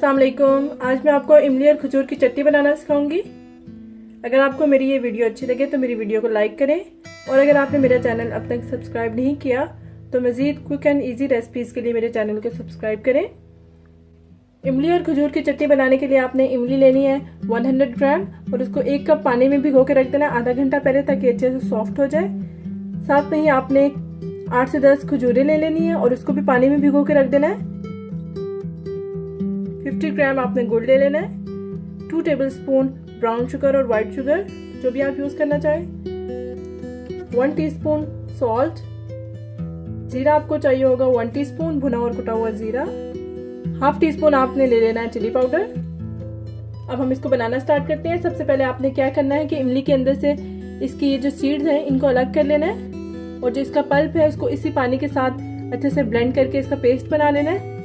अस्सलाम वालेकुम। आज मैं आपको इमली और खजूर की चटनी बनाना सिखाऊंगी। अगर आपको मेरी ये वीडियो अच्छी लगे तो मेरी वीडियो को लाइक करें, और अगर आपने मेरा चैनल अब तक सब्सक्राइब नहीं किया तो मज़ीद क्विक एंड इजी रेसिपीज़ के लिए मेरे चैनल को सब्सक्राइब करें। इमली और खजूर की चटनी बनाने के लिए आपने इमली लेनी है 100 ग्राम, और उसको 1 कप पानी में भिगो के रख देना आधा घंटा पहले, ताकि अच्छे से सॉफ्ट हो जाए। साथ में ही आपने 8 से 10 खजूरें ले लेनी है और उसको भी पानी में भिगो के रख देना है। 50 ग्राम आपने गुड़ ले लेना है, 2 टेबलस्पून ब्राउन शुगर और व्हाइट शुगर जो भी आप यूज करना चाहें, 1 टीस्पून सॉल्ट, जीरा आपको चाहिए होगा 1 टीस्पून भुना और कुटा हुआ जीरा, हाफ टी स्पून आपने ले लेना है चिली पाउडर। अब हम इसको बनाना स्टार्ट करते हैं। सबसे पहले आपने क्या करना है कि इमली के अंदर से इसकी ये जो सीड्स हैं इनको अलग कर लेना है, और जो इसका पल्प है उसको इसी पानी के साथ अच्छे से ब्लेंड करके इसका पेस्ट बना लेना है।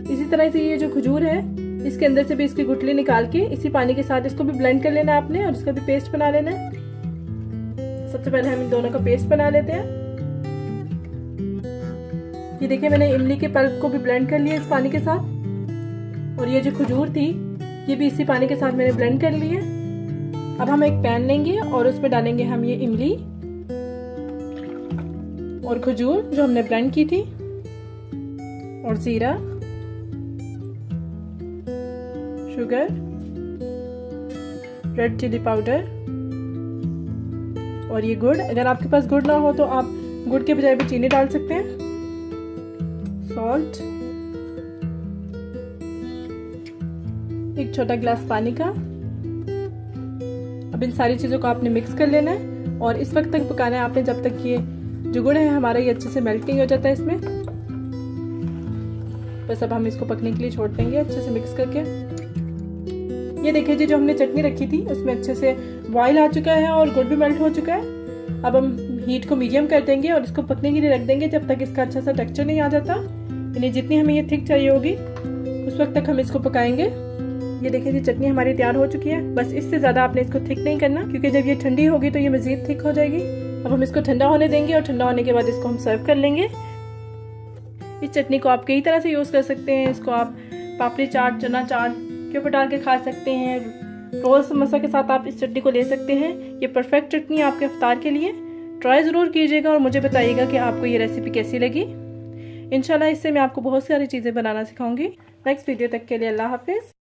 इसी तरह से ये जो खजूर है इसके अंदर से भी इसकी गुठली निकाल के इसी पानी के साथ इसको भी ब्लेंड कर लेना है आपने, और इसका भी पेस्ट बना लेना है। सबसे पहले हम इन दोनों का पेस्ट बना लेते हैं। ये देखिए मैंने इमली के पल्प को भी ब्लेंड कर लिया इस पानी के साथ, और ये जो खजूर थी ये भी इसी पानी के साथ मैंने ब्लेंड कर ली है। अब हम एक पैन लेंगे और उसमें डालेंगे हम ये इमली और खजूर जो हमने ब्लेंड की थी, और जीरा, शुगर, रेड चिली पाउडर और ये गुड़। अगर आपके पास गुड़ ना हो तो आप गुड़ के बजाय भी चीनी डाल सकते हैं। सॉल्ट, 1 छोटा गिलास पानी का। अब इन सारी चीजों को आपने मिक्स कर लेना है और इस वक्त तक पकाना है आपने जब तक ये जो गुड़ है हमारा ये अच्छे से मेल्टिंग हो जाता है इसमें। बस अब हम इसको पकने के लिए छोड़ देंगे अच्छे से मिक्स करके। ये देखिए जी जो हमने चटनी रखी थी उसमें अच्छे से बॉईल आ चुका है और गुड़ भी मेल्ट हो चुका है। अब हम हीट को मीडियम कर देंगे और इसको पकने के लिए रख देंगे जब तक इसका अच्छा सा टेक्सचर नहीं आ जाता। यानी जितनी हमें ये थिक चाहिए होगी उस वक्त तक हम इसको पकाएंगे। ये देखिए जी चटनी हमारी तैयार हो चुकी है। बस इससे ज्यादा आपने इसको थिक नहीं करना, क्योंकि जब ये ठंडी होगी तो ये मजीद थिक हो जाएगी। अब हम इसको ठंडा होने देंगे और ठंडा होने के बाद इसको हम सर्व कर लेंगे। इस चटनी को आप कई तरह से यूज कर सकते हैं। इसको आप पापड़ी चाट, चना चाट के ऊपर डाल के खा सकते हैं। रोल समोसा के साथ आप इस चटनी को ले सकते हैं। ये परफेक्ट चटनी है आपके इफ्तार के लिए। ट्राई ज़रूर कीजिएगा और मुझे बताइएगा कि आपको ये रेसिपी कैसी लगी। इंशाल्लाह इससे मैं आपको बहुत सारी चीज़ें बनाना सिखाऊंगी। नेक्स्ट वीडियो तक के लिए अल्लाह हाफिज़।